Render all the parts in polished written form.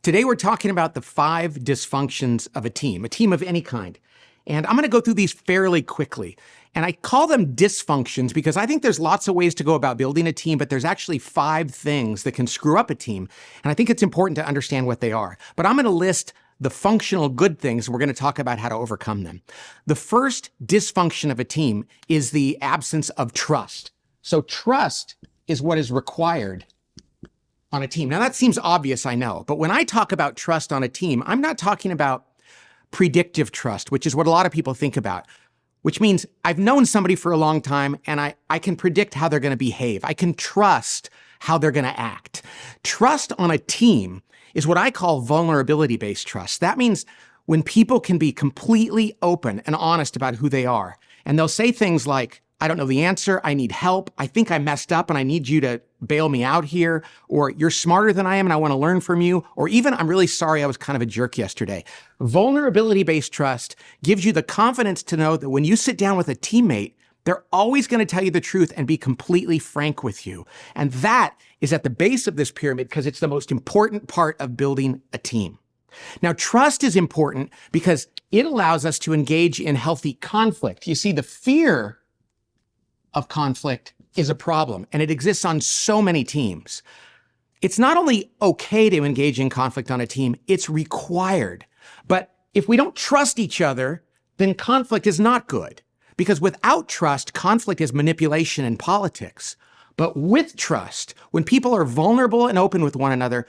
Today we're talking about the 5 dysfunctions of a team of any kind. And I'm going to go through these fairly quickly. And I call them dysfunctions because I think there's lots of ways to go about building a team, but there's actually 5 things that can screw up a team. And I think it's important to understand what they are. But I'm going to list the functional good things. We're going to talk about how to overcome them. The first dysfunction of a team is the absence of trust. So trust is what is required on a team. Now that seems obvious, I know, but when I talk about trust on a team, I'm not talking about predictive trust, which is what a lot of people think about, which means I've known somebody for a long time and I can predict how they're going to behave. I can trust how they're going to act. Trust on a team is what I call vulnerability-based trust. That means when people can be completely open and honest about who they are, and they'll say things like, I don't know the answer, I need help, I think I messed up and I need you to bail me out here, or you're smarter than I am and I want to learn from you, or even I'm really sorry I was kind of a jerk yesterday. Vulnerability-based trust gives you the confidence to know that when you sit down with a teammate, they're always going to tell you the truth and be completely frank with you. And that is at the base of this pyramid because it's the most important part of building a team. Now, trust is important because it allows us to engage in healthy conflict. You see, the fear of conflict is a problem, and it exists on so many teams. It's not only okay to engage in conflict on a team, it's required. But if we don't trust each other, then conflict is not good. Because without trust, conflict is manipulation and politics. But with trust, when people are vulnerable and open with one another,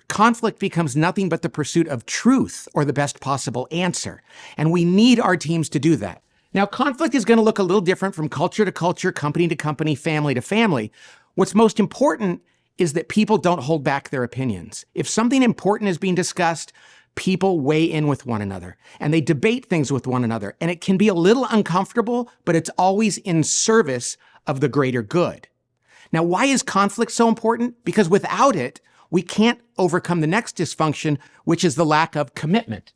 conflict becomes nothing but the pursuit of truth or the best possible answer. And we need our teams to do that. Now, conflict is going to look a little different from culture to culture, company to company, family to family. What's most important is that people don't hold back their opinions. If something important is being discussed, people weigh in with one another and they debate things with one another. And it can be a little uncomfortable, but it's always in service of the greater good. Now, why is conflict so important? Because without it, we can't overcome the next dysfunction, which is the lack of commitment.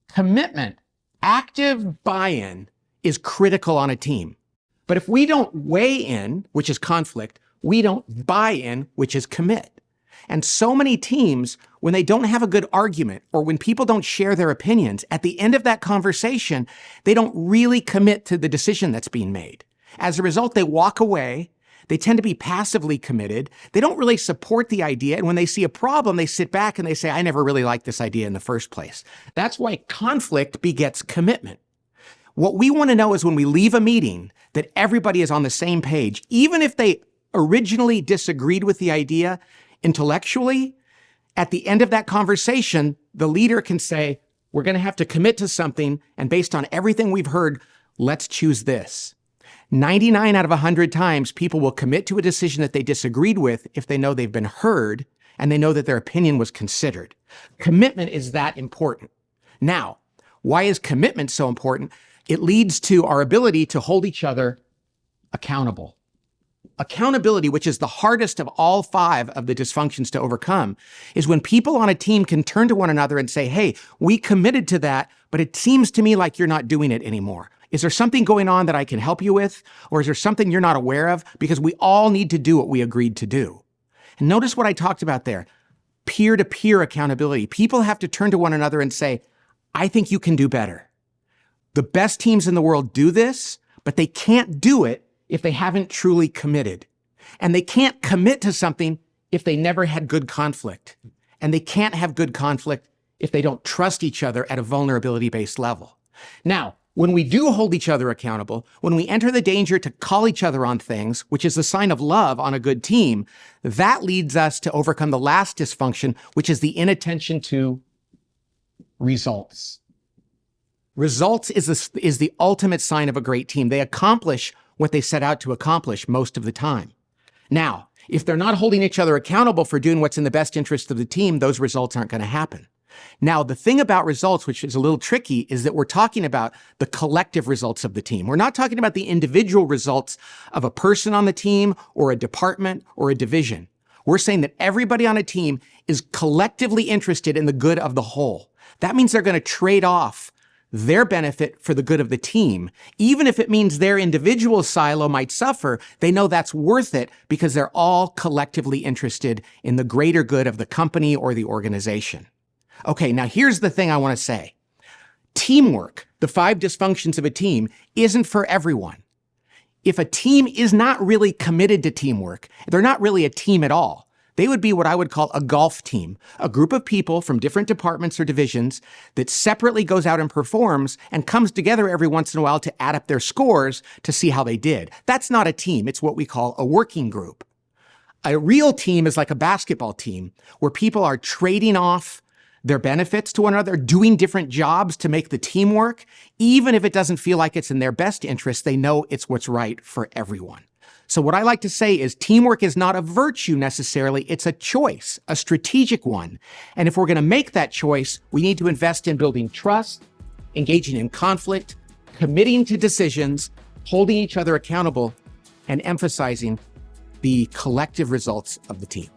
Commitment. Active buy-in is critical on a team. But if we don't weigh in, which is conflict, we don't buy in, which is commit. And so many teams, when they don't have a good argument or when people don't share their opinions, at the end of that conversation, they don't really commit to the decision that's being made. As a result, they walk away. They tend to be passively committed. They don't really support the idea. And when they see a problem, they sit back and they say, I never really liked this idea in the first place. That's why conflict begets commitment. What we want to know is when we leave a meeting that everybody is on the same page, even if they originally disagreed with the idea intellectually, at the end of that conversation, the leader can say, we're going to have to commit to something. And based on everything we've heard, let's choose this. 99 out of 100 times, people will commit to a decision that they disagreed with if they know they've been heard and they know that their opinion was considered. Commitment is that important. Now, why is commitment so important? It leads to our ability to hold each other accountable. Accountability, which is the hardest of all 5 of the dysfunctions to overcome, is when people on a team can turn to one another and say, hey, we committed to that, but it seems to me like you're not doing it anymore. Is there something going on that I can help you with? Or is there something you're not aware of? Because we all need to do what we agreed to do. And notice what I talked about there. Peer-to-peer accountability. People have to turn to one another and say, I think you can do better. The best teams in the world do this, but they can't do it if they haven't truly committed. And they can't commit to something if they never had good conflict. And they can't have good conflict if they don't trust each other at a vulnerability-based level. Now, when we do hold each other accountable, when we enter the danger to call each other on things, which is a sign of love on a good team, that leads us to overcome the last dysfunction, which is the inattention to results. Results is the ultimate sign of a great team. They accomplish what they set out to accomplish most of the time. Now, if they're not holding each other accountable for doing what's in the best interest of the team, those results aren't going to happen. Now, the thing about results, which is a little tricky, is that we're talking about the collective results of the team. We're not talking about the individual results of a person on the team or a department or a division. We're saying that everybody on a team is collectively interested in the good of the whole. That means they're going to trade off their benefit for the good of the team. Even if it means their individual silo might suffer, they know that's worth it because they're all collectively interested in the greater good of the company or the organization. Okay, now here's the thing I want to say. Teamwork, the 5 dysfunctions of a team, isn't for everyone. If a team is not really committed to teamwork, they're not really a team at all. They would be what I would call a golf team, a group of people from different departments or divisions that separately goes out and performs and comes together every once in a while to add up their scores to see how they did. That's not a team. It's what we call a working group. A real team is like a basketball team where people are trading off their benefits to one another, doing different jobs to make the team work. Even if it doesn't feel like it's in their best interest, they know it's what's right for everyone. So what I like to say is teamwork is not a virtue necessarily, it's a choice, a strategic one. And if we're going to make that choice, we need to invest in building trust, engaging in conflict, committing to decisions, holding each other accountable, and emphasizing the collective results of the team.